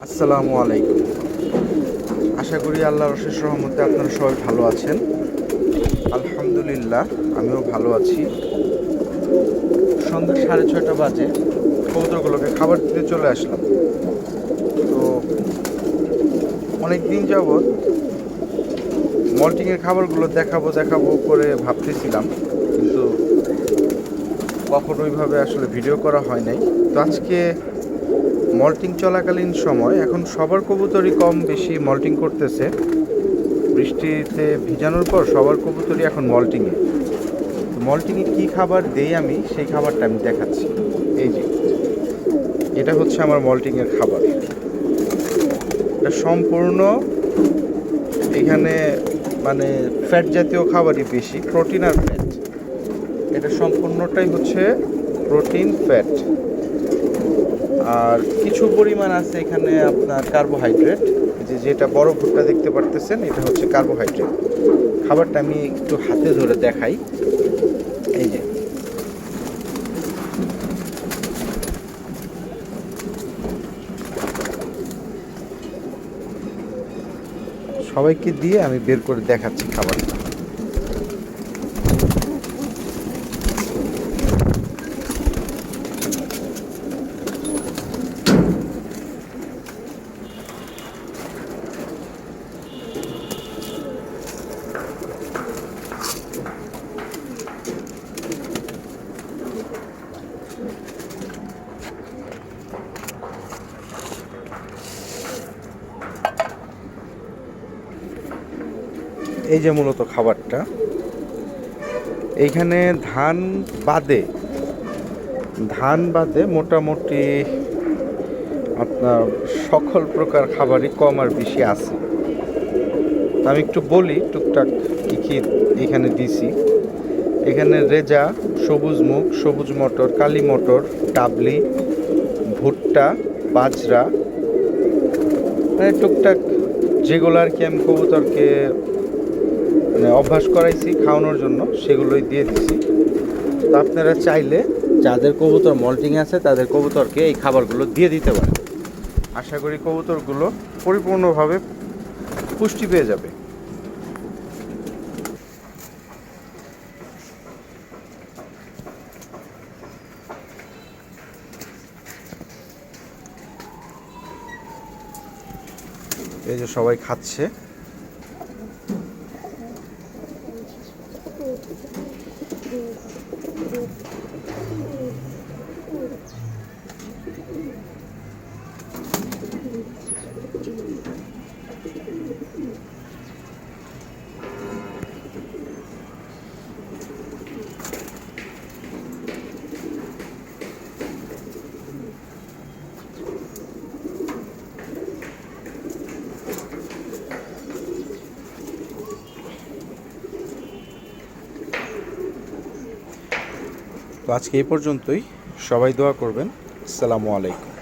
আসসালামু আলাইকুম। আশা করি আল্লাহর অশেষ রহমতে আপনারা সবাই ভালো আছেন। আলহামদুলিল্লাহ, আমিও ভালো আছি। সন্ধ্যা 6:30 বাজে কবুতরগুলোকে খাবার দিতে চলে আসলাম। তো অনেক দিন যাবৎ মল্টিংয়ের খাবারগুলো দেখাবো করে ভাবতেছিলাম, কিন্তু কখনো ওইভাবে আসলে ভিডিও করা হয় নাই। তো আজকে মল্টিং চলাকালীন সময় এখন সবার কবুতরই কম বেশি মল্টিং করতেছে। বৃষ্টিতে ভিজানোর পর সবার কবুতরই এখন মল্টিংয়ে। তো মল্টিংয়ে কী খাবার দেই আমি, সেই খাবারটা আমি দেখাচ্ছি। এই যে এটা হচ্ছে আমার মল্টিংয়ের খাবার। এটা সম্পূর্ণ এখানে মানে ফ্যাট জাতীয় খাবারই বেশি, প্রোটিন আর ফ্যাট। এটা সম্পূর্ণটাই হচ্ছে প্রোটিন ফ্যাট, আর কিছু পরিমাণ আছে এখানে আপনার কার্বোহাইড্রেট। যেটা বড় ভুট্টা দেখতে পারতেছেন, এটা হচ্ছে কার্বোহাইড্রেট। খাবারটা আমি একটু হাতে ধরে দেখাই। এই যে সবাইকে দিয়ে আমি বের করে দেখাচ্ছি খাবারটা। এই যে মূলত খাবারটা, এইখানে ধান বাদে মোটামুটি আপনার সকল প্রকার খাবারই কম আর বেশি আছে। আমি একটু বলি টুকটাক কী কী এখানে দিছি। এখানে রেজা, সবুজ মুগ, সবুজ মটর, কালি মটর, ডাবলি, ভুট্টা, বাজরা, মানে টুকটাক যেগুলো আর কি আমি কবুতরকে মানে অভ্যাস করাইছি খাওয়ানোর জন্য, সেগুলোই দিয়ে দিছি। তো আপনারা চাইলে যাদের কবুতর মল্টিং আছে তাদের কবুতরকে এই খাবারগুলো দিয়ে দিতে পারেন। আশা করি কবুতরগুলো পরিপূর্ণভাবে পুষ্টি পেয়ে যাবে। এই যে সবাই খাচ্ছে। তো আজকে এই পর্যন্তই। সবাই দোয়া করবেন। আসসালামু আলাইকুম।